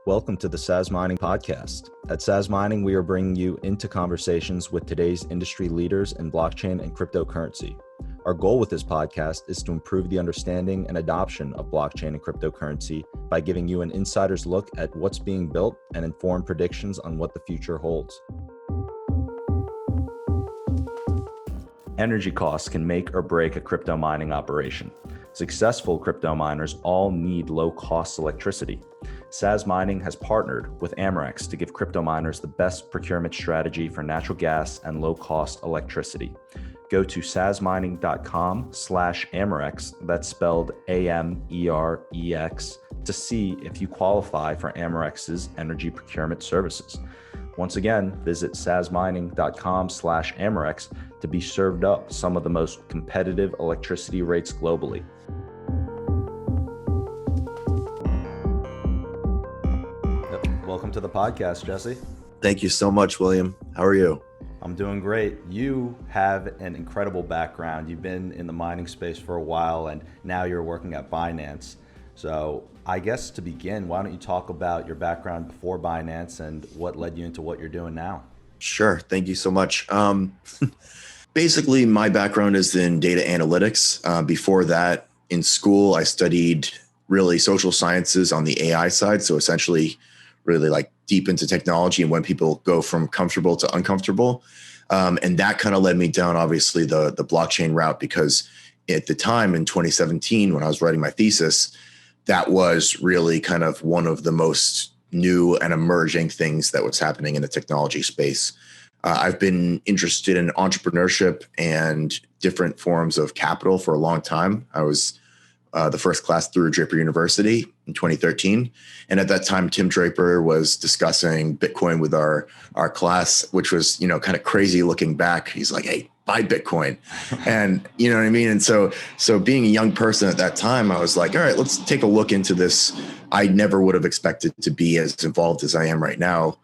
Welcome to the Sazmining podcast. At Sazmining, we are bringing you into conversations with today's industry leaders in blockchain and cryptocurrency. Our goal with this podcast is to improve the understanding and adoption of blockchain and cryptocurrency by giving you an insider's look at what's being built and informed predictions on what the future holds. Energy costs can make or break a crypto mining operation. Successful crypto miners all need low-cost electricity. Sazmining has partnered with Amerex to give crypto miners the best procurement strategy for natural gas and low-cost electricity. Go to sazmining.com/Amerex, that's spelled AMEREX, to see if you qualify for Amerex's energy procurement services. Once again, visit sazmining.com/Amerex to be served up some of the most competitive electricity rates globally. Welcome to the podcast, Jesse. Thank you so much, William. How are you? I'm doing great. You have an incredible background. You've been in the mining space for a while, and now you're working at Binance. So I guess to begin, why don't you talk about your background before Binance and what led you into what you're doing now? Sure. Thank you so much. Basically, my background is in data analytics. Before that, in school, I studied really social sciences on the AI side. So essentially, really like deep into technology and when people go from comfortable to uncomfortable. And that kind of led me down, obviously, the blockchain route, because at the time in 2017, when I was writing my thesis, that was really kind of one of the most new and emerging things that was happening in the technology space. I've been interested in entrepreneurship and different forms of capital for a long time. I was the first class through Draper University in 2013. And at that time, Tim Draper was discussing Bitcoin with our class, which was, kind of crazy looking back. He's like, hey, buy Bitcoin. And you know what I mean? And so being a young person at that time, I was like, all right, let's take a look into this. I never would have expected to be as involved as I am right now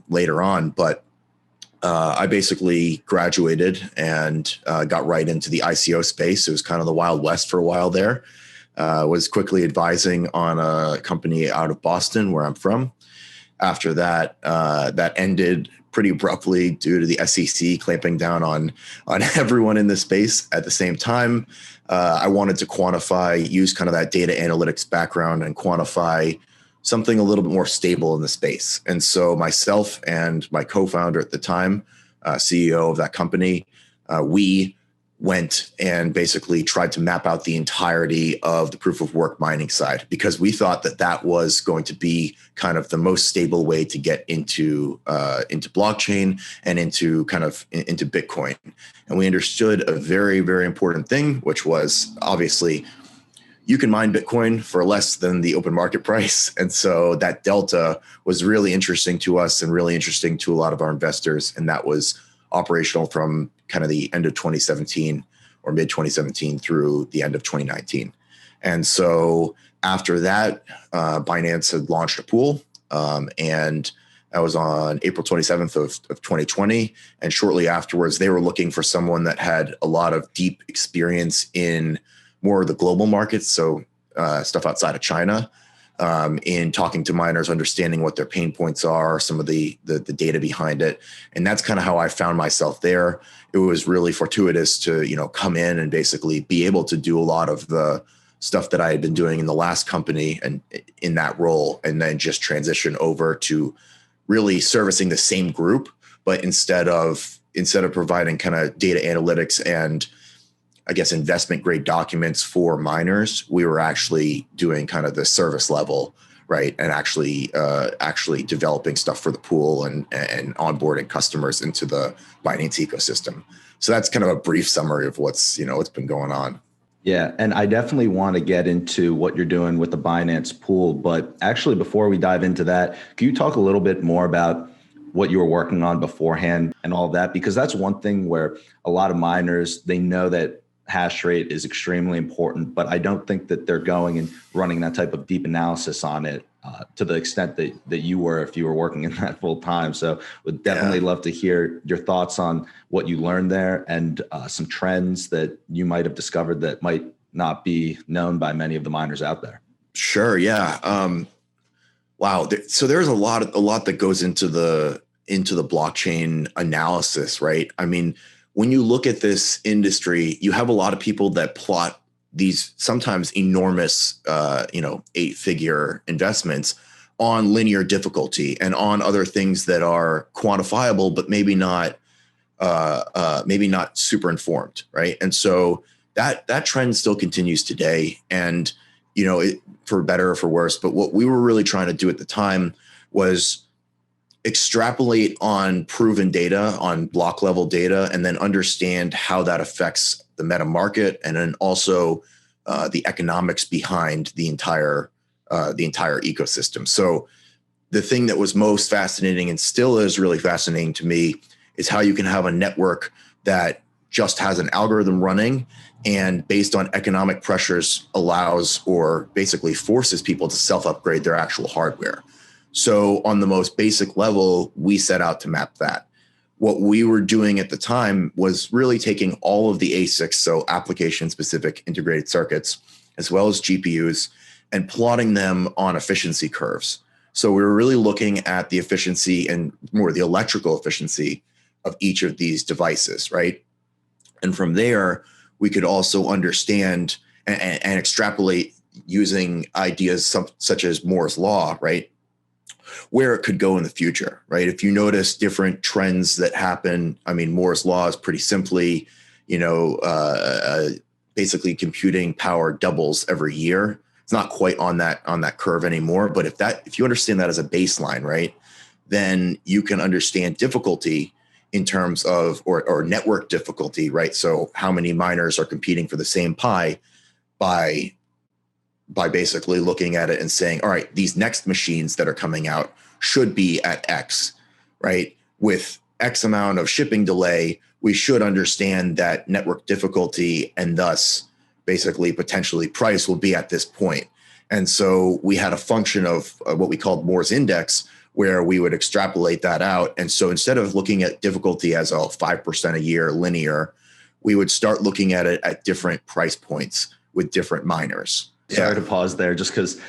later on. But I basically graduated and got right into the ICO space. It was kind of the Wild West for a while there. Was quickly advising on a company out of Boston, where I'm from. After that, that ended pretty abruptly due to the SEC clamping down on everyone in the space at the same time. I wanted to use kind of that data analytics background and quantify something a little bit more stable in the space. And so myself and my co-founder at the time, CEO of that company, we went and basically tried to map out the entirety of the proof of work mining side, because we thought that was going to be kind of the most stable way to get into blockchain and into Bitcoin. And we understood a very, very important thing, which was obviously you can mine Bitcoin for less than the open market price. And so that delta was really interesting to us and really interesting to a lot of our investors. And that was operational from kind of the end of 2017 or mid 2017 through the end of 2019. And so after that, Binance had launched a pool, and that was on April 27th of 2020. And shortly afterwards, they were looking for someone that had a lot of deep experience in more of the global markets, so stuff outside of China, in talking to miners, understanding what their pain points are, some of the data behind it. And that's kind of how I found myself there. It was really fortuitous to, come in and basically be able to do a lot of the stuff that I had been doing in the last company and in that role, and then just transition over to really servicing the same group, but instead of providing kind of data analytics and I guess investment grade documents for miners, we were actually doing kind of the service level, right? And actually developing stuff for the pool and onboarding customers into the Binance ecosystem. So that's kind of a brief summary of what's been going on. Yeah, and I definitely want to get into what you're doing with the Binance pool. But actually, before we dive into that, can you talk a little bit more about what you were working on beforehand and all that? Because that's one thing where a lot of miners, they know that hash rate is extremely important, but I don't think that they're going and running that type of deep analysis on it to the extent that you were if you were working in that full time. So would definitely love to hear your thoughts on what you learned there and some trends that you might have discovered that might not be known by many of the miners out there. Sure. Yeah. Wow. So there's a lot that goes into the blockchain analysis, right? I mean, when you look at this industry, you have a lot of people that plot these sometimes enormous, 8-figure investments on linear difficulty and on other things that are quantifiable, but maybe not super informed, right? And so that trend still continues today, and for better or for worse. But what we were really trying to do at the time was extrapolate on proven data, on block level data, and then understand how that affects the meta market, and then also the economics behind the entire ecosystem. So the thing that was most fascinating, and still is really fascinating to me, is how you can have a network that just has an algorithm running and based on economic pressures allows or basically forces people to self-upgrade their actual hardware. So on the most basic level, we set out to map that. What we were doing at the time was really taking all of the ASICs, so application-specific integrated circuits, as well as GPUs, and plotting them on efficiency curves. So we were really looking at the efficiency and more the electrical efficiency of each of these devices, right? And from there, we could also understand and extrapolate using ideas such as Moore's law, right? Where it could go in the future, right? If you notice different trends that happen, I mean, Moore's law is pretty simply, basically computing power doubles every year. It's not quite on that curve anymore, but if you understand that as a baseline, right, then you can understand difficulty in terms of or network difficulty, right? So how many miners are competing for the same pie by basically looking at it and saying, all right, these next machines that are coming out should be at X, right? With X amount of shipping delay, we should understand that network difficulty and thus basically potentially price will be at this point. And so we had a function of what we called Moore's index, where we would extrapolate that out. And so instead of looking at difficulty as a 5% a year linear, we would start looking at it at different price points with different miners. Sorry to pause there, just because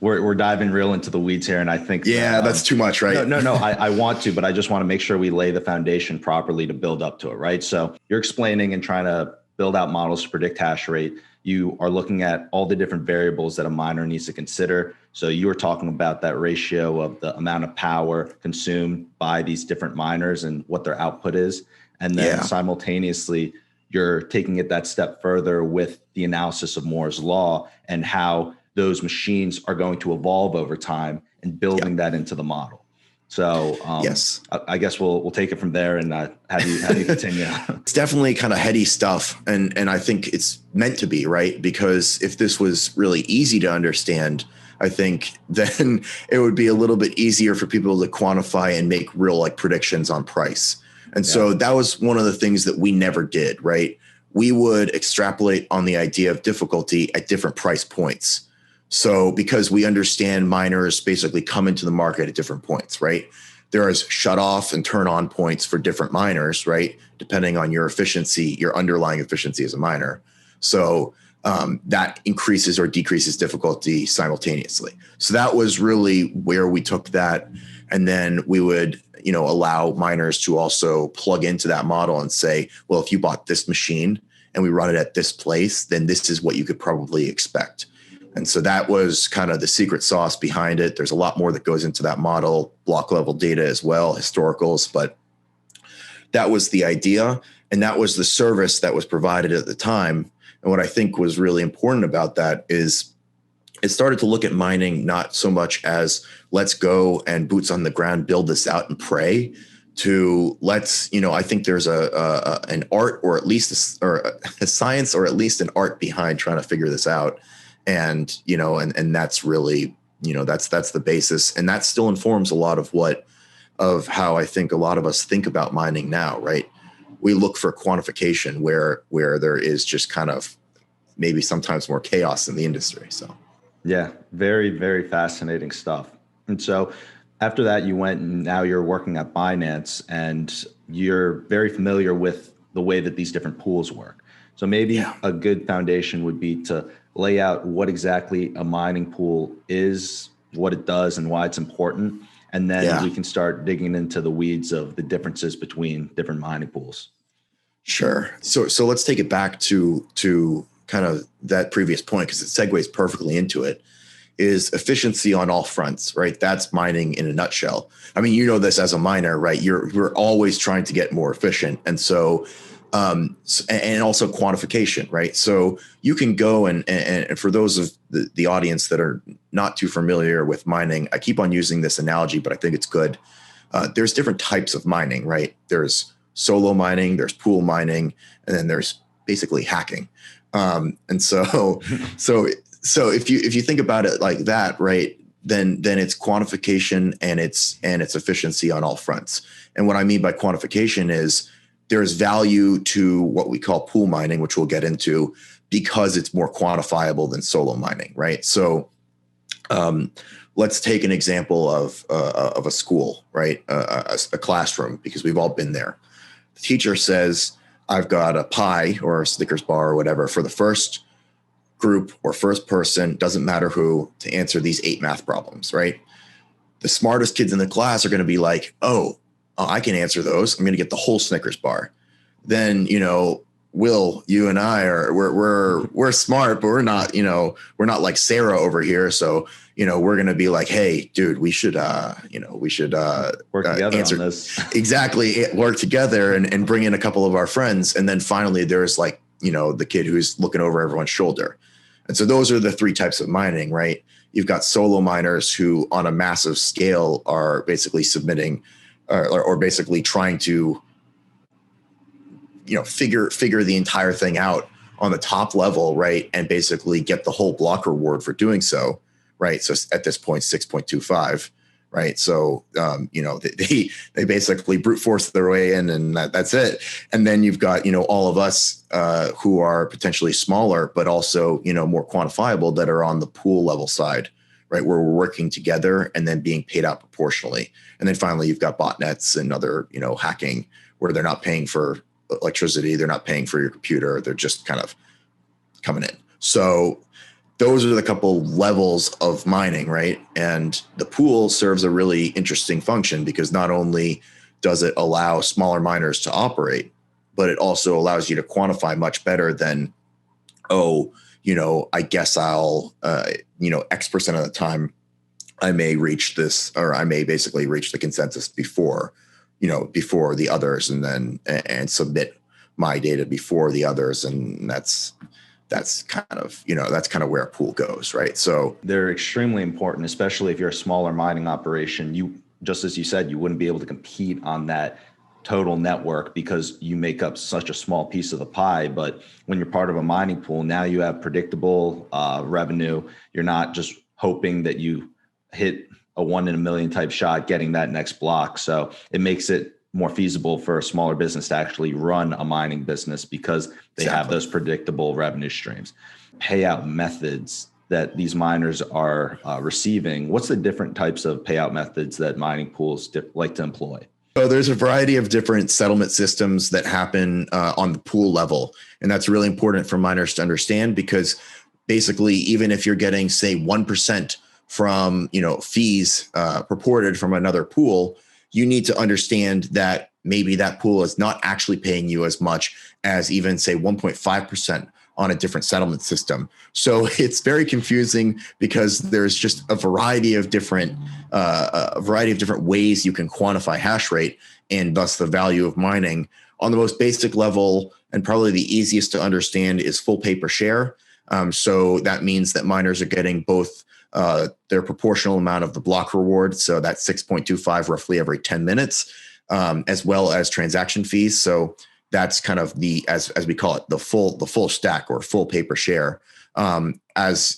we're diving real into the weeds here, and I think that's too much, right? No. I want to, but I just want to make sure we lay the foundation properly to build up to it, right? So you're explaining and trying to build out models to predict hash rate. You are looking at all the different variables that a miner needs to consider. So you were talking about that ratio of the amount of power consumed by these different miners and what their output is, and then simultaneously, you're taking it that step further with the analysis of Moore's law and how those machines are going to evolve over time and building that into the model. So yes, I guess we'll take it from there and have you continue. It's definitely kind of heady stuff, and I think it's meant to be, right? Because if this was really easy to understand, I think then it would be a little bit easier for people to quantify and make real predictions on price. And so that was one of the things that we never did, right? We would extrapolate on the idea of difficulty at different price points. So because we understand miners basically come into the market at different points, right? There is shut off and turn on points for different miners, right? Depending on your efficiency, your underlying efficiency as a miner. So that increases or decreases difficulty simultaneously. So that was really where we took that. And then we would allow miners to also plug into that model and say, well, if you bought this machine and we run it at this place, then this is what you could probably expect. And so that was kind of the secret sauce behind it. There's a lot more that goes into that model, block level data as well, historicals, but that was the idea. And that was the service that was provided at the time. And what I think was really important about that is it started to look at mining not so much as let's go and boots on the ground, build this out and pray, to let's, I think there's an art or at least a science or at least an art behind trying to figure this out. And, and that's really, that's the basis. And that still informs a lot of how I think a lot of us think about mining now, right? We look for quantification where there is just kind of maybe sometimes more chaos in the industry. So. Yeah, very, very fascinating stuff. And so after that, you went and now you're working at Binance and you're very familiar with the way that these different pools work. So maybe a good foundation would be to lay out what exactly a mining pool is what it does and why it's important. And then Yeah. we can start digging into the weeds of the differences between different mining pools. Sure. So let's take it back to kind of that previous point, because it segues perfectly into it, is efficiency on all fronts, right? That's mining in a nutshell. I mean, you know this as a miner, right? We're always trying to get more efficient. And so, and also quantification, right? So you can go and for those of the audience that are not too familiar with mining, I keep on using this analogy, but I think it's good. There's different types of mining, right? There's solo mining, there's pool mining, and then there's basically hacking. And so if you think about it like that, right, then it's quantification and it's efficiency on all fronts. And what I mean by quantification is there's value to what we call pool mining, which we'll get into, because it's more quantifiable than solo mining, right? So let's take an example of a school, right? A classroom, because we've all been there. The teacher says, I've got a pie or a Snickers bar or whatever for the first group or first person, doesn't matter who, to answer these 8 math problems, right? The smartest kids in the class are going to be like, oh, I can answer those. I'm going to get the whole Snickers bar. Then, Will, you and I we're smart, but we're not like Sarah over here. So, we're going to be like, hey, dude, we should work together on this. Exactly. Work together and bring in a couple of our friends. And then finally there's like, the kid who's looking over everyone's shoulder. And so those are the 3 types of mining, right? You've got solo miners who on a massive scale are basically submitting or basically trying to, figure the entire thing out on the top level, right? And basically get the whole block reward for doing so, right? So at this point, 6.25, right? So, they basically brute force their way in, and that's it. And then you've got, all of us who are potentially smaller, but also, more quantifiable, that are on the pool level side, right? Where we're working together and then being paid out proportionally. And then finally, you've got botnets and other, hacking, where they're not paying for electricity, they're not paying for your computer, they're just kind of coming in. So those are the couple levels of mining, right? And the pool serves a really interesting function, because not only does it allow smaller miners to operate, but it also allows you to quantify much better than, I guess I'll, X% of the time I may reach this, or I may basically reach the consensus before the others, and submit my data before the others. And that's kind of where a pool goes, right? So they're extremely important, especially if you're a smaller mining operation. You, just as you said, you wouldn't be able to compete on that total network because you make up such a small piece of the pie. But when you're part of a mining pool, now you have predictable revenue. You're not just hoping that you hit a 1 in a million type shot getting that next block. So it makes it more feasible for a smaller business to actually run a mining business, because they have those predictable revenue streams. Payout methods that these miners are receiving. What's the different types of payout methods that mining pools like to employ? So there's a variety of different settlement systems that happen on the pool level. And that's really important for miners to understand, because basically, even if you're getting, say, 1% from, fees purported from another pool, you need to understand that maybe that pool is not actually paying you as much as even, say, 1.5% on a different settlement system. So it's very confusing, because there's just a variety of different ways you can quantify hash rate, and thus the value of mining. On the most basic level, and probably the easiest to understand, is full pay per share. So that means that miners are getting both their proportional amount of the block reward, so that's 6.25 roughly every 10 minutes, as well as transaction fees. So that's kind of the, as we call it, the full stack, or full pay per share, as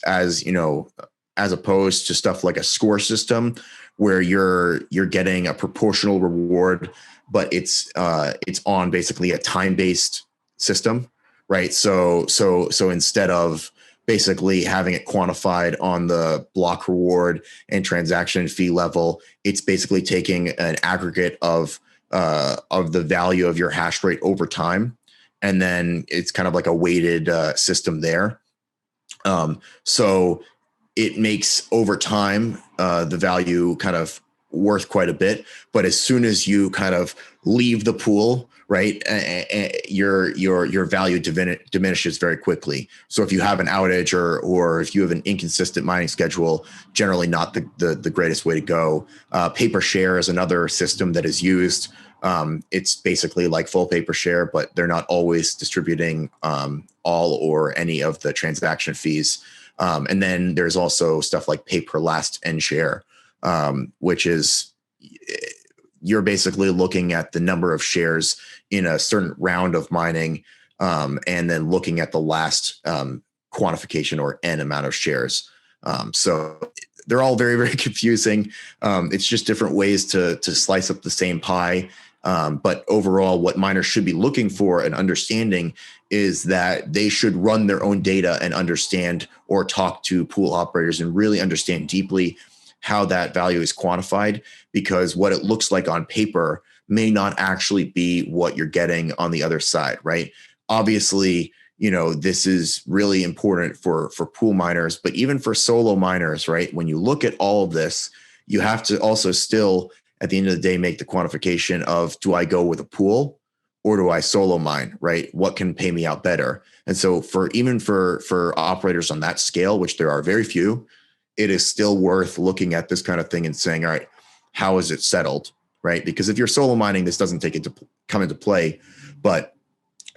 opposed to stuff like a score system, where you're getting a proportional reward, but it's on basically a time-based system, right? So instead of basically having it quantified on the block reward and transaction fee level, it's basically taking an aggregate of the value of your hash rate over time, and then it's kind of like a weighted system there. So it makes over time the value kind of worth quite a bit. But as soon as you kind of leave the pool, right, your value diminishes very quickly. So if you have an outage or if you have an inconsistent mining schedule, generally not the greatest way to go. Paper share is another system that is used. It's basically like full paper share, but they're not always distributing all or any of the transaction fees. And then there's also stuff like pay per last end share, which is you're basically looking at the number of shares in a certain round of mining, and then looking at the last quantification or n amount of shares. So they're all very, very confusing. It's just different ways to slice up the same pie. But overall, what miners should be looking for and understanding is that they should run their own data and understand or talk to pool operators and really understand deeply how that value is quantified, because what it looks like on paper may not actually be what you're getting on the other side, right? Obviously, this is really important for pool miners, but even for solo miners, right? When you look at all of this, you have to also still, at the end of the day, make the quantification of, do I go with a pool or do I solo mine, right? What can pay me out better? And so for operators on that scale, which there are very few, it is still worth looking at this kind of thing and saying, all right, how is it settled, right? Because if you're solo mining, this doesn't come into play, but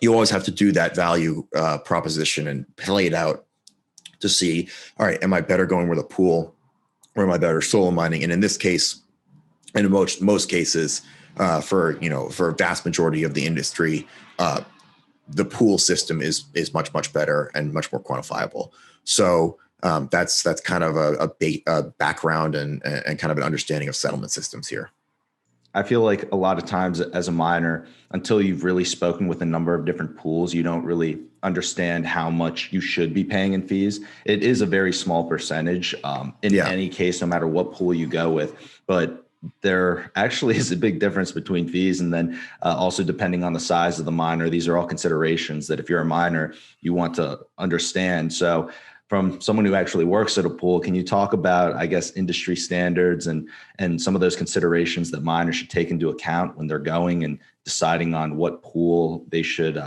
you always have to do that value proposition and play it out to see, all right, am I better going with a pool or am I better solo mining? And in this case, and in most cases, for a vast majority of the industry, the pool system is much better and much more quantifiable. So that's kind of a background and kind of an understanding of settlement systems here. I feel like a lot of times as a miner, until you've really spoken with a number of different pools, you don't really understand how much you should be paying in fees. It is a very small percentage in any case, no matter what pool you go with. But there actually is a big difference between fees. And then also depending on the size of the miner, these are all considerations that if you're a miner, you want to understand. So from someone who actually works at a pool, can you talk about, I guess, industry standards and some of those considerations that miners should take into account when they're going and deciding on what pool they should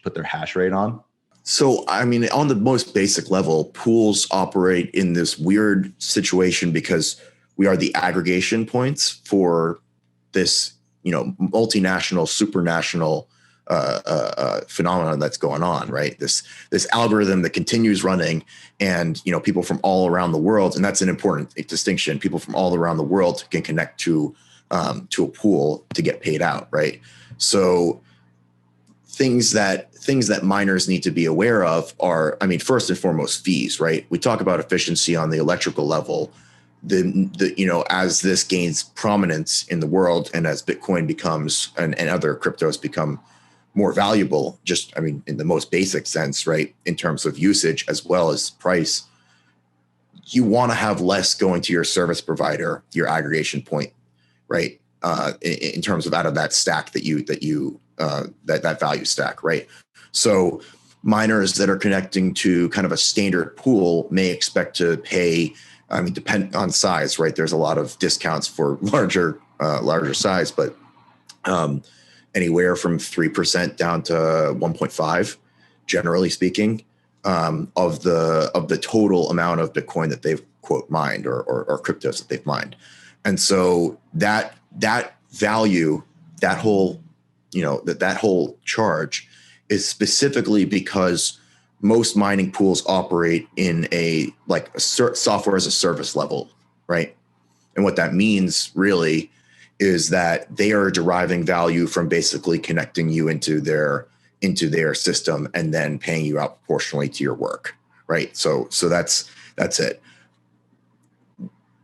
put their hash rate on? So, I mean, on the most basic level, pools operate in this weird situation because we are the aggregation points for this, multinational, supranational phenomenon that's going on, right? This algorithm that continues running, and people from all around the world, and that's an important distinction. People from all around the world can connect to a pool to get paid out, right? So things that miners need to be aware of are, I mean, first and foremost, fees, right? We talk about efficiency on the electrical level. As this gains prominence in the world, and as Bitcoin becomes and other cryptos become more valuable, in the most basic sense, right, in terms of usage as well as price, you want to have less going to your service provider, your aggregation point, right, in terms of out of that stack that value stack, right? So miners that are connecting to kind of a standard pool may expect to pay, depend on size, right? There's a lot of discounts for larger size, but anywhere from 3% down to 1.5, generally speaking, of the total amount of Bitcoin that they've quote mined or cryptos that they've mined. And so that value, that whole charge is specifically because most mining pools operate in a software as a service level, right? And what that means really is that they are deriving value from basically connecting you into their system and then paying you out proportionally to your work, right? So that's it.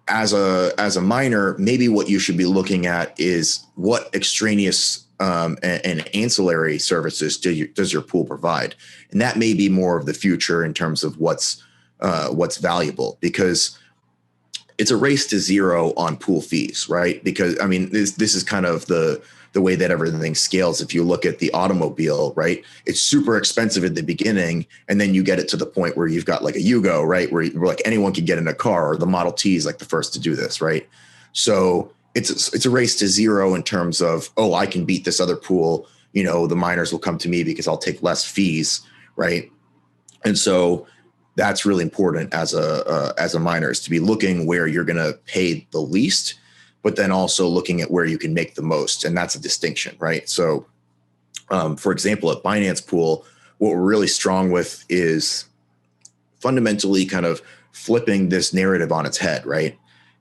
As a miner, maybe what you should be looking at is what extraneous and ancillary services does your pool provide, and that may be more of the future in terms of what's valuable, because it's a race to zero on pool fees, right? Because this is kind of the the way that everything scales. If you look at the automobile, right, it's super expensive at the beginning, and then you get it to the point where you've got like a Yugo, right, where like anyone can get in a car, or the Model T is like the first to do this, right? So it's a race to zero in terms of, oh, I can beat this other pool. The miners will come to me because I'll take less fees, right? And so that's really important as a miner, is to be looking where you're going to pay the least, but then also looking at where you can make the most. And that's a distinction, right? So, for example, at Binance Pool, what we're really strong with is fundamentally kind of flipping this narrative on its head, right?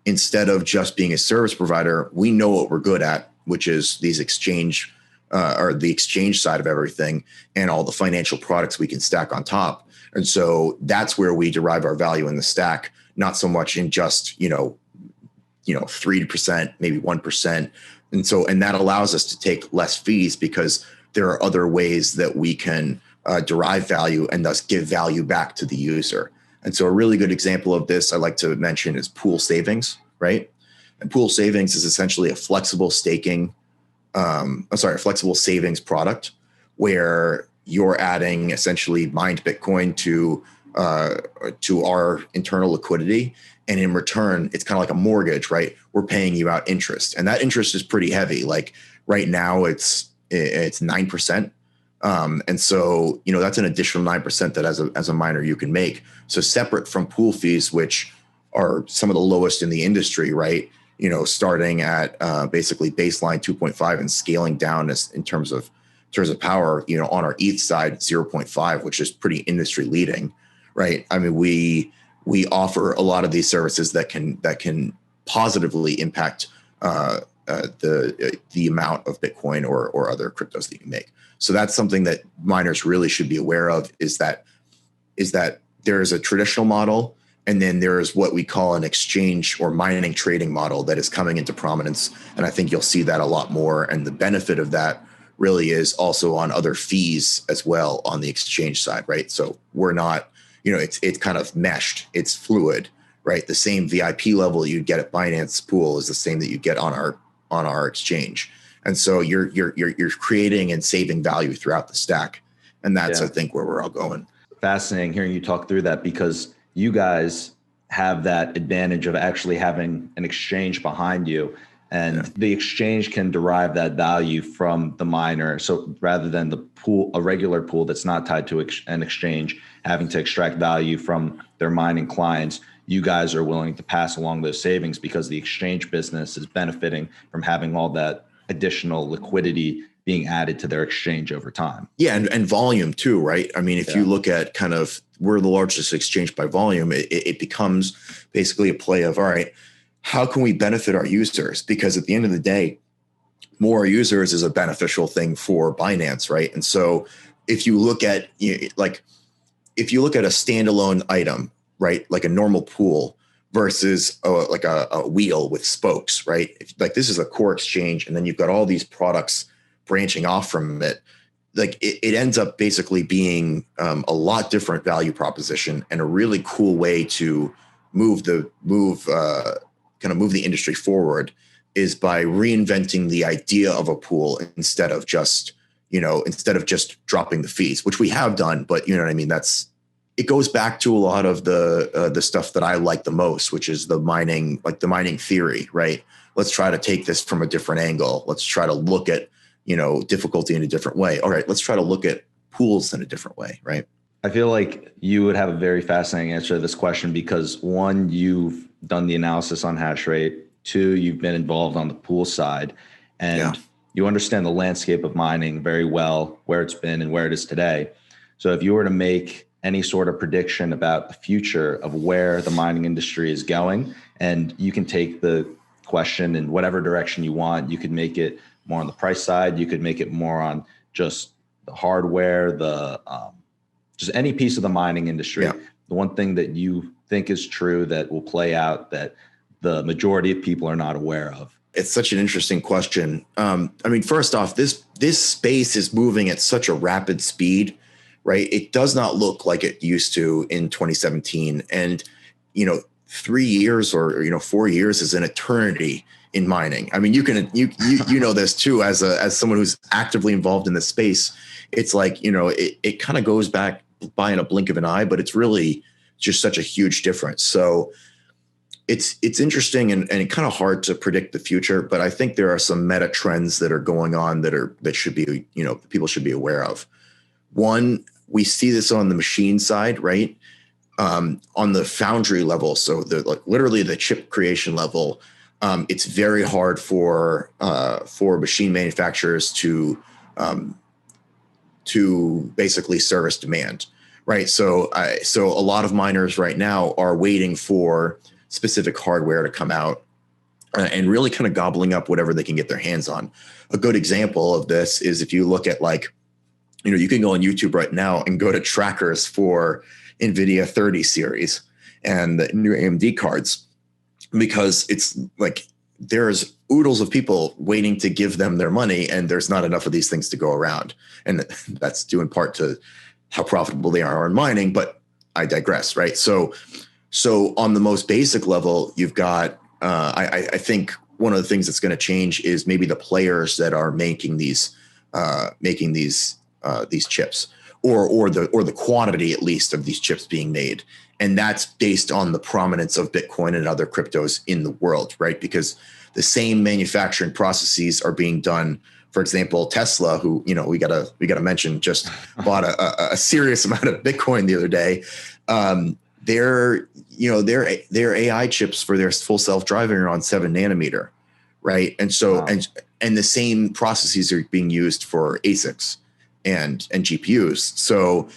Instead of just being a service provider, we know what we're good at, which is these exchange or the exchange side of everything and all the financial products we can stack on top. And so that's where we derive our value in the stack, not so much in just, 3%, maybe 1%. And that allows us to take less fees because there are other ways that we can derive value and thus give value back to the user. And so a really good example of this I like to mention is pool savings, right? And pool savings is essentially a flexible savings product where you're adding essentially mined Bitcoin to our internal liquidity. And in return, it's kind of like a mortgage, right? We're paying you out interest. And that interest is pretty heavy. Like right now it's 9%. And so, that's an additional 9% that as a miner you can make. So separate from pool fees, which are some of the lowest in the industry, right? Starting at basically baseline 2.5 and scaling down in terms of power, on our ETH side, 0.5, which is pretty industry leading, right? I mean, we offer a lot of these services that can positively impact the amount of Bitcoin or other cryptos that you can make. So that's something that miners really should be aware of, is that there is a traditional model, and then there is what we call an exchange or mining trading model that is coming into prominence. And I think you'll see that a lot more. And the benefit of that really is also on other fees as well on the exchange side, right? So we're not, it's kind of meshed, it's fluid, right? The same VIP level you'd get at Binance Pool is the same that you get on our exchange. And so you're creating and saving value throughout the stack. And that's, I think, where we're all going. Fascinating hearing you talk through that, because you guys have that advantage of actually having an exchange behind you, and the exchange can derive that value from the miner. So rather than the pool, a regular pool that's not tied to an exchange, having to extract value from their mining clients, you guys are willing to pass along those savings because the exchange business is benefiting from having all that additional liquidity being added to their exchange over time. Yeah, and volume too, right? I mean, if you look at kind of, we're the largest exchange by volume, it becomes basically a play of, all right, how can we benefit our users? Because at the end of the day, more users is a beneficial thing for Binance, right? And so if you look at a standalone item, right, like a normal pool versus like a wheel with spokes, right? Like this is a core exchange, and then you've got all these products branching off from it. Like it ends up basically being a lot different value proposition, and a really cool way to move the industry forward is by reinventing the idea of a pool instead of just dropping the fees, which we have done. But you know what I mean? It goes back to a lot of the stuff that I like the most, which is the mining theory, right? Let's try to take this from a different angle. Let's try to look at, difficulty in a different way. All right, let's try to look at pools in a different way, right? I feel like you would have a very fascinating answer to this question because, one, you've done the analysis on hash rate. Two, you've been involved on the pool side, and you understand the landscape of mining very well, where it's been and where it is today. So if you were to make any sort of prediction about the future of where the mining industry is going, and you can take the question in whatever direction you want, you could make it more on the price side, you could make it more on just the hardware, just any piece of the mining industry. The one thing that you think is true that will play out that the majority of people are not aware of? It's such an interesting question. I mean, first off, this space is moving at such a rapid speed, right? It does not look like it used to in 2017. And, 3 years or 4 years is an eternity in mining. I mean, you know this too, as someone who's actively involved in this space. It's like, it kind of goes back by in a blink of an eye, but it's really just such a huge difference. So it's interesting and kind of hard to predict the future, but I think there are some meta trends that are going on that should be, people should be aware of. One, we see this on the machine side, right? On the foundry level, so literally the chip creation level, it's very hard for machine manufacturers to basically service demand, right? So a lot of miners right now are waiting for specific hardware to come out and really kind of gobbling up whatever they can get their hands on. A good example of this is if you look at you can go on YouTube right now and go to trackers for NVIDIA 30 series and the new AMD cards, because it's like there's oodles of people waiting to give them their money, and there's not enough of these things to go around. And that's due in part to how profitable they are in mining, but I digress, right? So on the most basic level, you've got, I think one of the things that's going to change is maybe the players that are making these chips, or the quantity at least of these chips being made. And that's based on the prominence of Bitcoin and other cryptos in the world, right? Because the same manufacturing processes are being done. For example, Tesla, who, we gotta mention, just bought a serious amount of Bitcoin the other day. Their AI chips for their full self-driving are on 7 nanometer, right? And so, wow. and the same processes are being used for ASICs and GPUs. So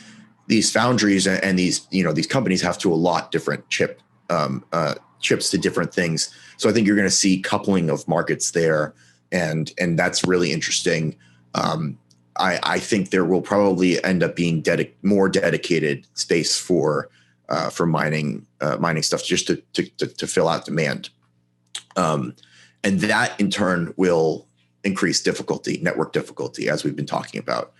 these foundries and these companies have to allot different chips to different things. So I think you're going to see coupling of markets there, and that's really interesting. I think there will probably end up being more dedicated space for mining stuff, just to fill out demand, and that in turn will increase network difficulty, as we've been talking about.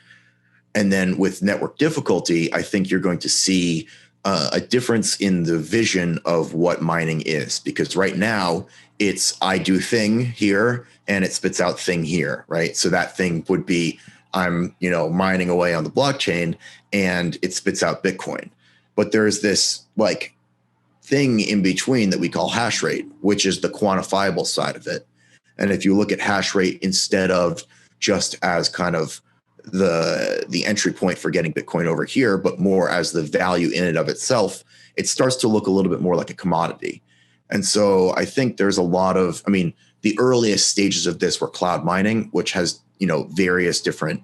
And then with network difficulty, I think you're going to see a difference in the vision of what mining is, because right now it's I do thing here and it spits out thing here, right? So that thing would be I'm mining away on the blockchain and it spits out Bitcoin. But there's this thing in between that we call hash rate, which is the quantifiable side of it. And if you look at hash rate instead of just as kind of the entry point for getting Bitcoin over here, but more as the value in and of itself, it starts to look a little bit more like a commodity. And so I think there's a lot of, the earliest stages of this were cloud mining, which has, various different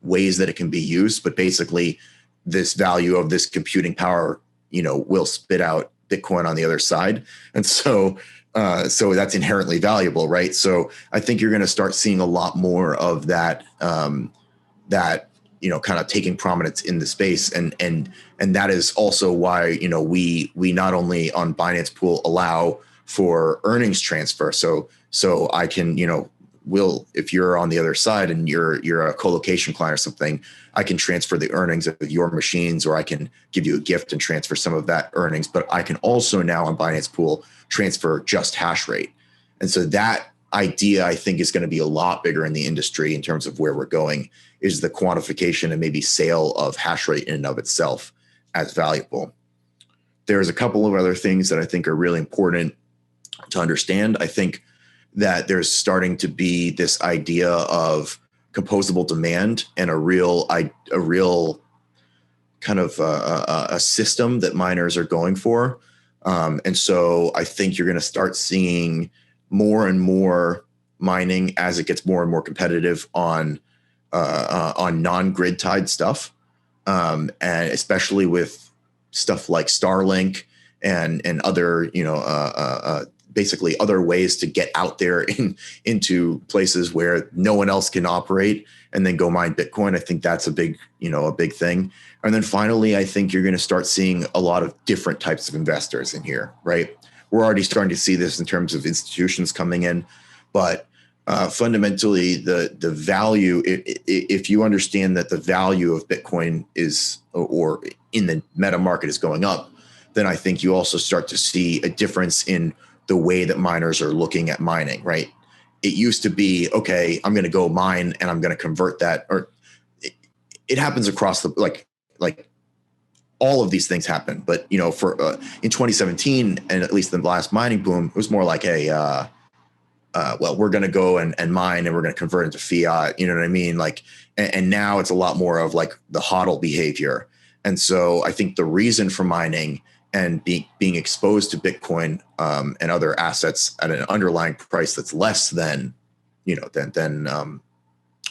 ways that it can be used. But basically this value of this computing power, will spit out Bitcoin on the other side. And so that's inherently valuable, right? So I think you're going to start seeing a lot more of that, kind of taking prominence in the space. And that is also why, we not only on Binance Pool allow for earnings transfer. So I can, if you're on the other side and you're a co-location client or something, I can transfer the earnings of your machines, or I can give you a gift and transfer some of that earnings. But I can also now on Binance Pool transfer just hash rate. And so that idea, I think, is going to be a lot bigger in the industry in terms of where we're going, is the quantification and maybe sale of hash rate in and of itself as valuable. There's a couple of other things that I think are really important to understand. I think that there's starting to be this idea of composable demand and a real kind of a system that miners are going for. And so I think you're going to start seeing more and more mining as it gets more and more competitive on non-grid tied stuff, and especially with stuff like Starlink and other basically other ways to get out there into places where no one else can operate and then go mine Bitcoin. I think that's a big thing. And then finally, I think you're going to start seeing a lot of different types of investors in here, right? We're already starting to see this in terms of institutions coming in, but fundamentally the value, if you understand that the value of Bitcoin is, or in the meta market is going up, then I think you also start to see a difference in the way that miners are looking at mining, right? It used to be, okay, I'm going to go mine and I'm going to convert that, or it happens across the, like all of these things happen. But, for in 2017, and at least the last mining boom, it was more like well, we're going to go and mine and we're going to convert into fiat. You know what I mean? Like, and now it's a lot more of like the hodl behavior. And so I think the reason for mining and being exposed to Bitcoin and other assets at an underlying price that's less than, than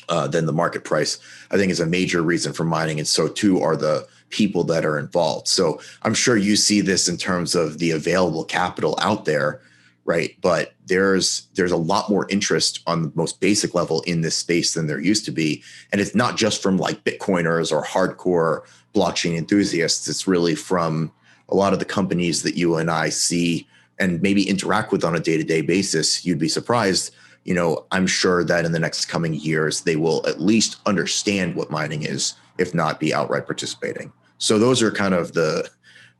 the market price, I think is a major reason for mining. And so too are the people that are involved. So I'm sure you see this in terms of the available capital out there, right? But there's a lot more interest on the most basic level in this space than there used to be. And it's not just from like Bitcoiners or hardcore blockchain enthusiasts. It's really from a lot of the companies that you and I see and maybe interact with on a day-to-day basis. You'd be surprised. I'm sure that in the next coming years, they will at least understand what mining is, if not be outright participating. So those are kind of the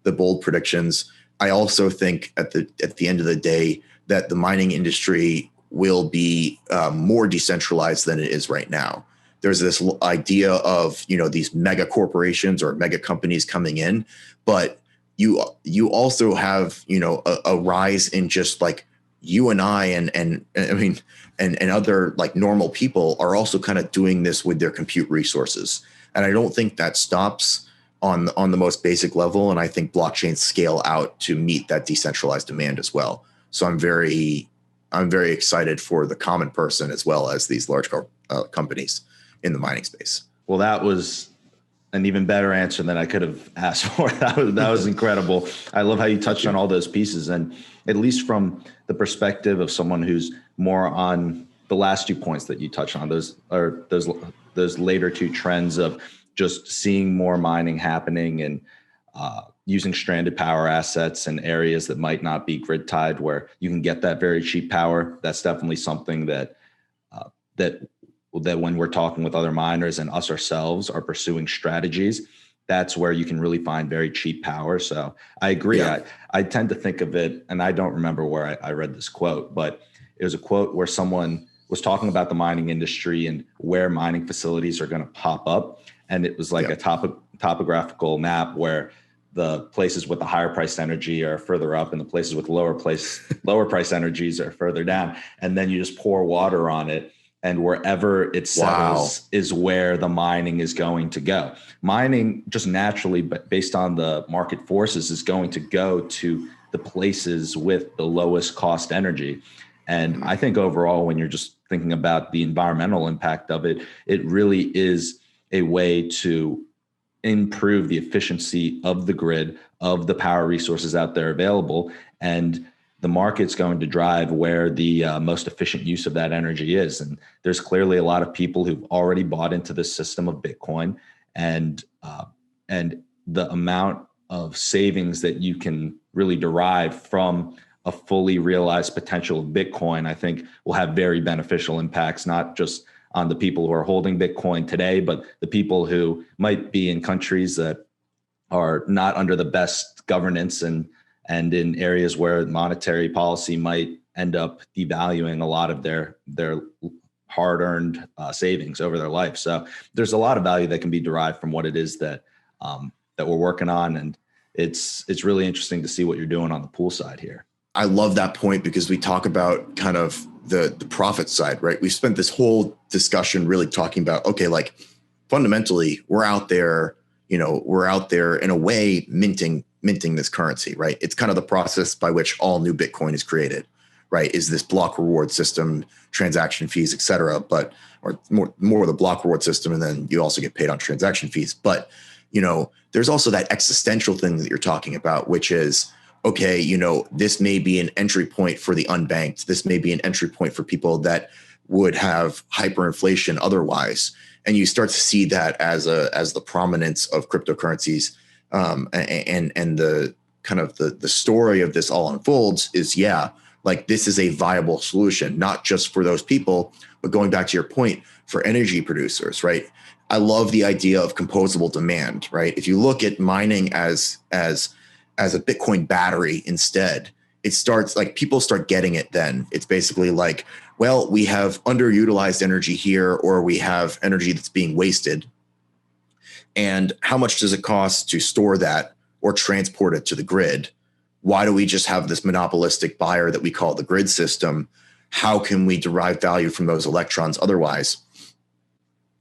bold predictions. I also think at the end of the day that the mining industry will be more decentralized than it is right now. There's this idea of, these mega corporations or mega companies coming in, but you also have, a rise in just like you and I and I mean, and other like normal people are also kind of doing this with their compute resources. And I don't think that stops on the most basic level. And I think blockchains scale out to meet that decentralized demand as well. So I'm very excited for the common person as well as these large companies in the mining space. Well, that was an even better answer than I could have asked for. That was incredible. I love how you touched on all those pieces. And at least from the perspective of someone who's more on the last 2 points that you touched on, those later two trends of just seeing more mining happening and using stranded power assets in areas that might not be grid tied, where you can get that very cheap power. That's definitely something that when we're talking with other miners and us ourselves are pursuing strategies, that's where you can really find very cheap power. So I agree. Yeah. I tend to think of it, and I don't remember where I read this quote, but it was a quote where someone was talking about the mining industry and where mining facilities are going to pop up. And it was like a topographical map where the places with the higher priced energy are further up and the places with lower price energies are further down. And then you just pour water on it, and wherever it settles is where the mining is going to go. Mining just naturally, but based on the market forces, is going to go to the places with the lowest cost energy. And I think overall, when you're just thinking about the environmental impact of it, it really is a way to improve the efficiency of the grid, of the power resources out there available. And the market's going to drive where the most efficient use of that energy is. And there's clearly a lot of people who've already bought into this system of Bitcoin, and the amount of savings that you can really derive from a fully realized potential of Bitcoin, I think will have very beneficial impacts, not just on the people who are holding Bitcoin today, but the people who might be in countries that are not under the best governance and in areas where monetary policy might end up devaluing a lot of their hard-earned savings over their life. So there's a lot of value that can be derived from what it is that we're working on. And it's really interesting to see what you're doing on the pool side here. I love that point because we talk about kind of the profit side, right? We've spent this whole discussion really talking about, okay, like fundamentally we're out there in a way minting this currency, right? It's kind of the process by which all new Bitcoin is created, right? Is this block reward system, transaction fees, et cetera, or more the block reward system. And then you also get paid on transaction fees. But, there's also that existential thing that you're talking about, which is, okay, this may be an entry point for the unbanked. This may be an entry point for people that would have hyperinflation otherwise. And you start to see that as the prominence of cryptocurrencies and the kind of the story of this all unfolds is, like this is a viable solution, not just for those people, but going back to your point, for energy producers, right? I love the idea of composable demand, right? If you look at mining as a Bitcoin battery instead, it starts like people start getting it. Then it's basically like, well, we have underutilized energy here, or we have energy that's being wasted. And how much does it cost to store that or transport it to the grid? Why do we just have this monopolistic buyer that we call the grid system? How can we derive value from those electrons otherwise?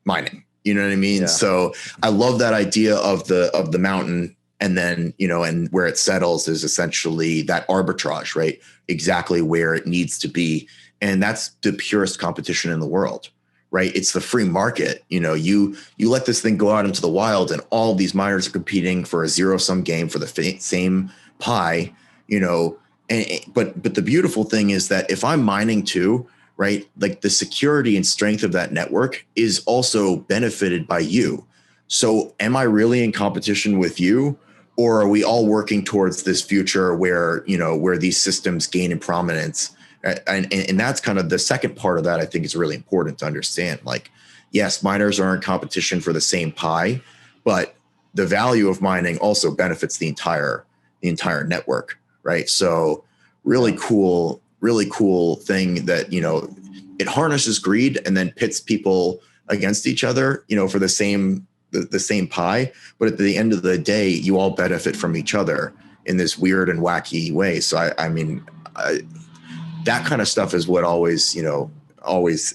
Mining. You know what I mean? Yeah. So I love that idea of the mountain, and then, and where it settles is essentially that arbitrage, right? Exactly where it needs to be. And that's the purest competition in the world, right? It's the free market. You let this thing go out into the wild, and all these miners are competing for a zero-sum game for the same pie, but the beautiful thing is that if I'm mining too, right, like the security and strength of that network is also benefited by you. So am I really in competition with you, or are we all working towards this future where these systems gain in prominence? And that's kind of the second part of that. I think is really important to understand. Like, yes, miners are in competition for the same pie, but the value of mining also benefits the entire network, right? So really cool thing that, it harnesses greed and then pits people against each other, for the same pie. But at the end of the day, you all benefit from each other in this weird and wacky way. So I mean, that kind of stuff is what always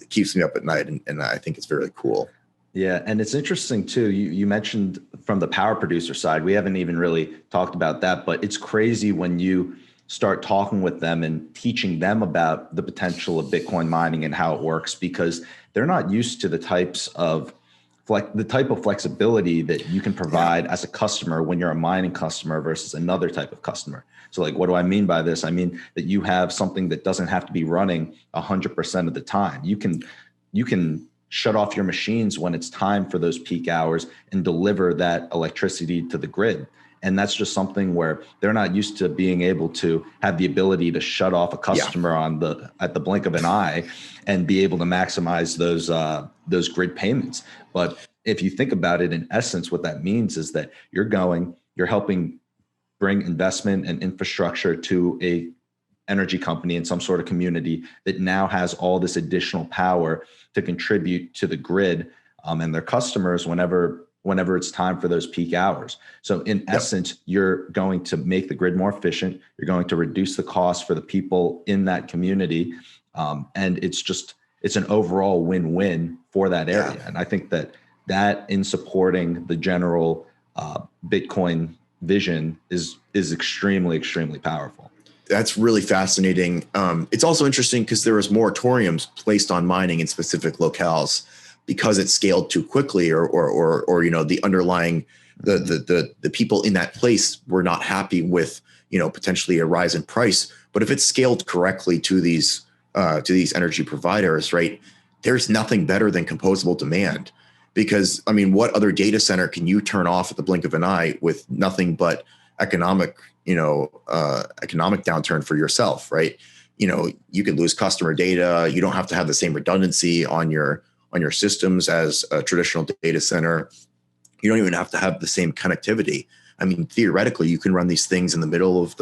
keeps me up at night. And I think it's very cool. Yeah. And it's interesting too. You mentioned from the power producer side, we haven't even really talked about that, but it's crazy when you start talking with them and teaching them about the potential of Bitcoin mining and how it works, because they're not used to the type of flexibility that you can provide as a customer when you're a mining customer versus another type of customer. So like, what do I mean by this? I mean that you have something that doesn't have to be running 100% of the time. You can shut off your machines when it's time for those peak hours and deliver that electricity to the grid. And that's just something where they're not used to being able to have the ability to shut off a customer at the blink of an eye and be able to maximize those grid payments. But if you think about it, in essence, what that means is that you're helping bring investment and infrastructure to a energy company in some sort of community that now has all this additional power to contribute to the grid and their customers whenever it's time for those peak hours. So in essence, you're going to make the grid more efficient. You're going to reduce the cost for the people in that community. And it's an overall win-win for that area. Yeah. And I think that in supporting the general Bitcoin vision is extremely, extremely powerful. That's really fascinating. It's also interesting because there was moratoriums placed on mining in specific locales because it scaled too quickly, or the underlying the people in that place were not happy with potentially a rise in price. But if it's scaled correctly to these energy providers, right, there's nothing better than composable demand. Because I mean, what other data center can you turn off at the blink of an eye with nothing but economic downturn for yourself, right? You can lose customer data. You don't have to have the same redundancy on your systems as a traditional data center. You don't even have to have the same connectivity. I mean, theoretically, you can run these things in the middle of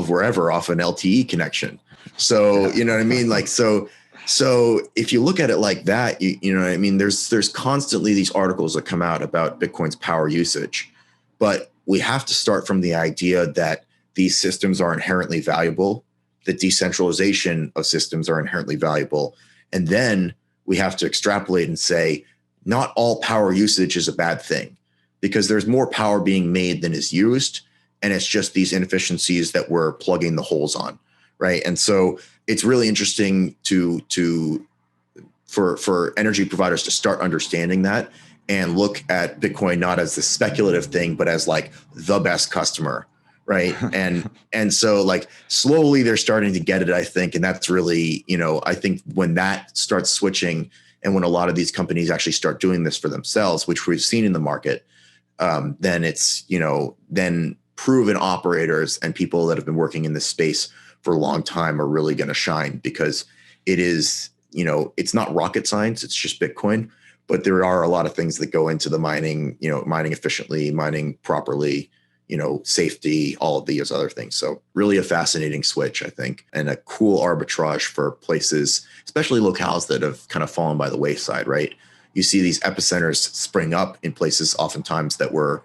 wherever off an LTE connection. So, you know what I mean? Like, so if you look at it like that, you know what I mean? There's constantly these articles that come out about Bitcoin's power usage, but we have to start from the idea that these systems are inherently valuable, that decentralization of systems are inherently valuable. And then we have to extrapolate and say, not all power usage is a bad thing, because there's more power being made than is used. And it's just these inefficiencies that we're plugging the holes on, right? And so it's really interesting for energy providers to start understanding that and look at Bitcoin not as the speculative thing, but as like the best customer, right? and so like slowly they're starting to get it, I think. And that's really, I think when that starts switching and when a lot of these companies actually start doing this for themselves, which we've seen in the market, then it's, then proven operators and people that have been working in this space for a long time are really going to shine, because it is, it's not rocket science. It's just Bitcoin. But there are a lot of things that go into the mining, mining efficiently, mining properly, safety, all of these other things. So really a fascinating switch, I think, and a cool arbitrage for places, especially locales that have kind of fallen by the wayside, right? You see these epicenters spring up in places oftentimes that were,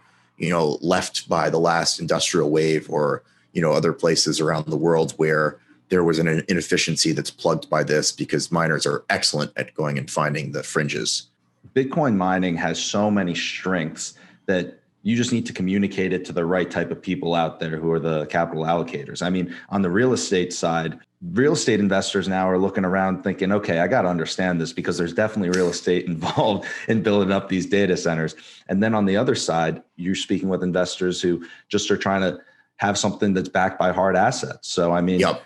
left by the last industrial wave, or, other places around the world where there was an inefficiency that's plugged by this, because miners are excellent at going and finding the fringes. Bitcoin mining has so many strengths that you just need to communicate it to the right type of people out there who are the capital allocators. I mean, on the real estate side, real estate investors now are looking around thinking, okay, I got to understand this, because there's definitely real estate involved in building up these data centers. And then on the other side, you're speaking with investors who just are trying to have something that's backed by hard assets. So, I mean, Yep.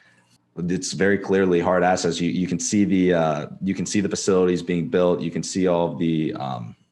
It's very clearly hard assets. You can see the facilities being built. You can see all the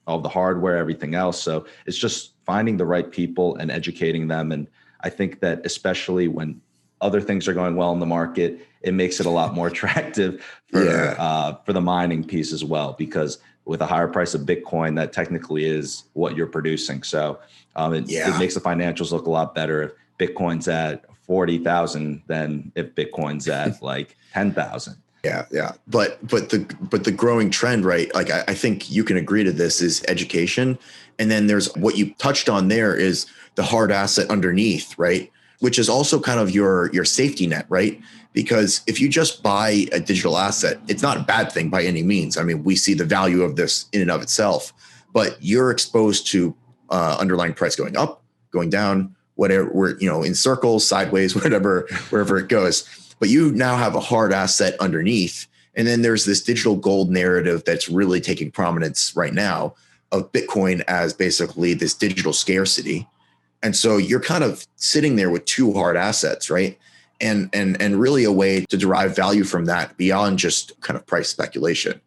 hardware, everything else. So it's just finding the right people and educating them. And I think that especially when other things are going well in the market, it makes it a lot more attractive for the mining piece as well, because with a higher price of Bitcoin, that technically is what you're producing. So it makes the financials look a lot better if Bitcoin's at 40,000 than if Bitcoin's at like 10,000. Yeah. But the growing trend, right? Like I think you can agree to this, is education. And then there's what you touched on there is the hard asset underneath, right? Which is also kind of your safety net, right? Because if you just buy a digital asset, it's not a bad thing by any means. I mean, we see the value of this in and of itself, but you're exposed to underlying price going up, going down, whatever, we're, in circles, sideways, whatever, wherever it goes. But you now have a hard asset underneath. And then there's this digital gold narrative that's really taking prominence right now of Bitcoin as basically this digital scarcity. And so you're kind of sitting there with two hard assets, right? And really a way to derive value from that beyond just kind of price speculation.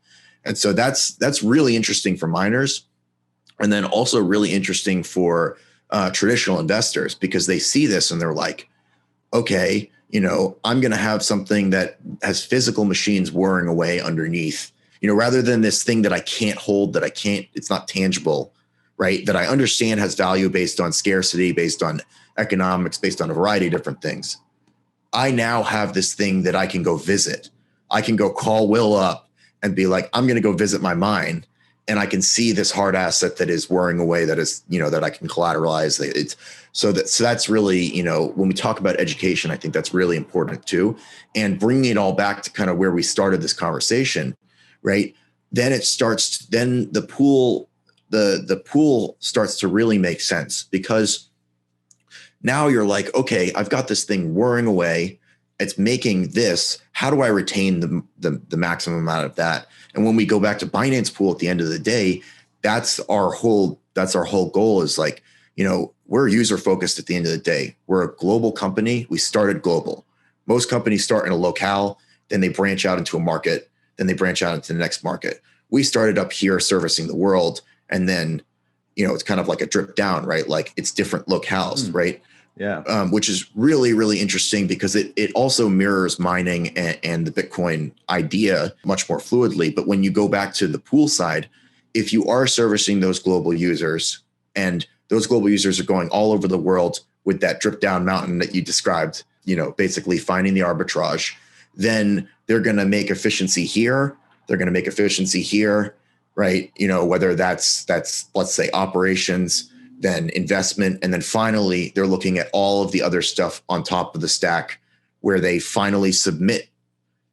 And so that's really interesting for miners. And then also really interesting for traditional investors, because they see this and they're like, okay, I'm going to have something that has physical machines whirring away underneath, rather than this thing that I can't hold, it's not tangible, right? That I understand has value based on scarcity, based on economics, based on a variety of different things. I now have this thing that I can go visit. I can go call Will up and be like, I'm going to go visit my mine. And I can see this hard asset that is whirring away, that is, that I can collateralize. So that's really, when we talk about education, I think that's really important too. And bringing it all back to kind of where we started this conversation, right? Then the pool starts to really make sense, because now you're like, okay, I've got this thing whirring away. It's making this. How do I retain the maximum amount of that? And when we go back to Binance Pool at the end of the day, that's our whole goal, is like, we're user focused at the end of the day. We're a global company. We started global. Most companies start in a locale, then they branch out into a market, then they branch out into the next market. We started up here servicing the world, and then, it's kind of like a drip down, right? Like it's different locales, right? Yeah. Which is really, really interesting, because it also mirrors mining and the Bitcoin idea much more fluidly. But when you go back to the pool side, if you are servicing those global users, and those global users are going all over the world with that drip down mountain that you described, basically finding the arbitrage, then they're going to make efficiency here. They're going to make efficiency here, right? Whether that's let's say operations, then investment, and then finally they're looking at all of the other stuff on top of the stack, where they finally submit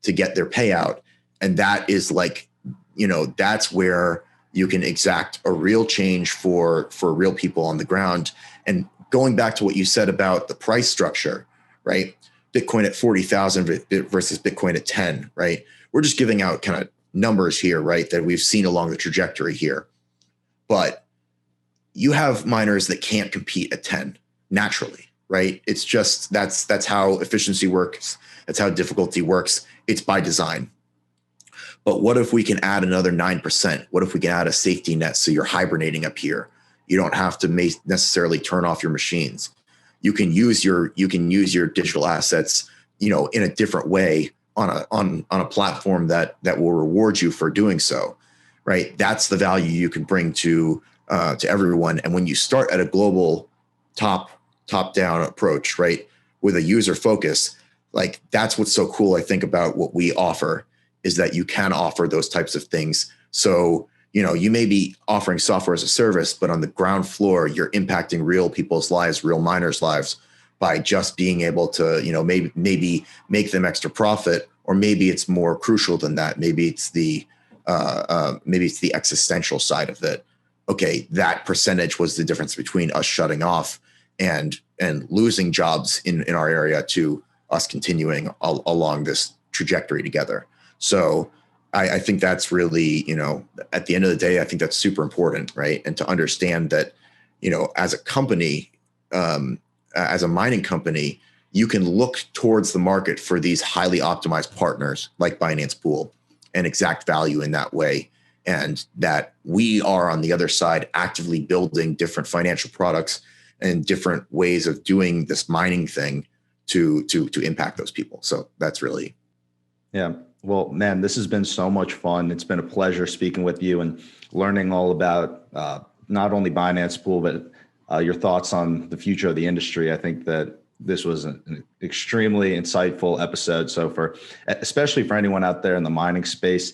to get their payout. And that is like, that's where you can exact a real change for real people on the ground. And going back to what you said about the price structure, right? Bitcoin at 40,000 versus Bitcoin at 10, right? We're just giving out kind of numbers here, right? That we've seen along the trajectory here. But you have miners that can't compete at 10 naturally, right? It's just, that's how efficiency works. That's how difficulty works. It's by design. But what if we can add another 9%? What if we can add a safety net so you're hibernating up here? You don't have to necessarily turn off your machines. You can use your digital assets, in a different way on a platform that will reward you for doing so, right? That's the value you can bring to everyone. And when you start at a global top top-down approach, right? With a user focus. Like, that's what's so cool, I think, about what we offer, is that you can offer those types of things. So, you may be offering software as a service, but on the ground floor, you're impacting real people's lives, real miners' lives, by just being able to, maybe make them extra profit, or maybe it's more crucial than that. Maybe it's the existential side of it. Okay, that percentage was the difference between us shutting off and losing jobs in our area to us continuing along this trajectory together. So I think that's really, at the end of the day, I think that's super important, right? And to understand that, as a company, as a mining company, you can look towards the market for these highly optimized partners like Binance Pool and exact value in that way. And that we are on the other side actively building different financial products and different ways of doing this mining thing to impact those people. So that's really. Yeah. Well, man, this has been so much fun. It's been a pleasure speaking with you and learning all about not only Binance Pool, but your thoughts on the future of the industry. I think that this was an extremely insightful episode. So especially for anyone out there in the mining space,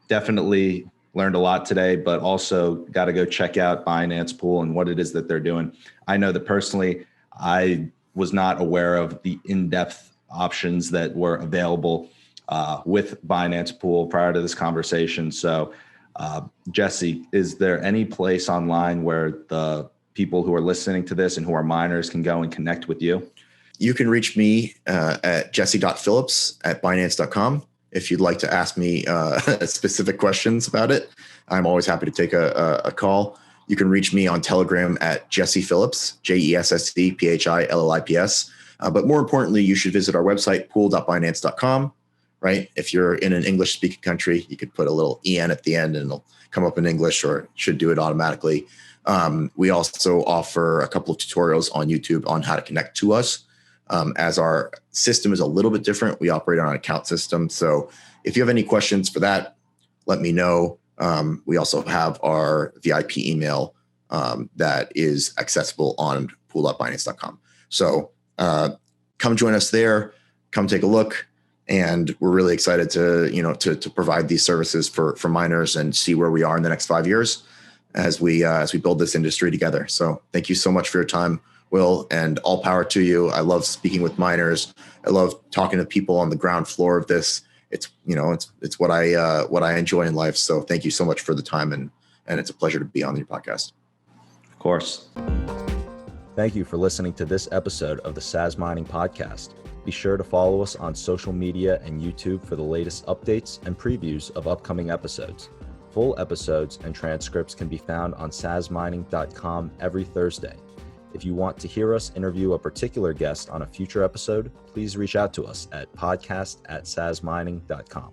definitely learned a lot today, but also got to go check out Binance Pool and what it is that they're doing. I know that personally, I was not aware of the in-depth options that were available with Binance Pool prior to this conversation. So, Jesse, is there any place online where the people who are listening to this and who are miners can go and connect with you? You can reach me at jesse.phillips@binance.com. If you'd like to ask me specific questions about it, I'm always happy to take a call. You can reach me on Telegram at Jesse Phillips, JESSEPHILLIPS. But more importantly, you should visit our website, pool.binance.com, right? If you're in an English-speaking country, you could put a little EN at the end and it'll come up in English, or it should do it automatically. We also offer a couple of tutorials on YouTube on how to connect to us. As our system is a little bit different, we operate on an account system. So if you have any questions for that, let me know. We also have our VIP email that is accessible on pool.binance.com. So come join us there, come take a look. And we're really excited to provide these services for miners and see where we are in the next 5 years as we build this industry together. So thank you so much for your time, Will, and all power to you. I love speaking with miners. I love talking to people on the ground floor of this. It's what I enjoy in life. So thank you so much for the time, and it's a pleasure to be on your podcast. Of course. Thank you for listening to this episode of the Sazmining podcast. Be sure to follow us on social media and YouTube for the latest updates and previews of upcoming episodes. Full episodes and transcripts can be found on sazmining.com every Thursday. If you want to hear us interview a particular guest on a future episode, please reach out to us at podcast@sazmining.com.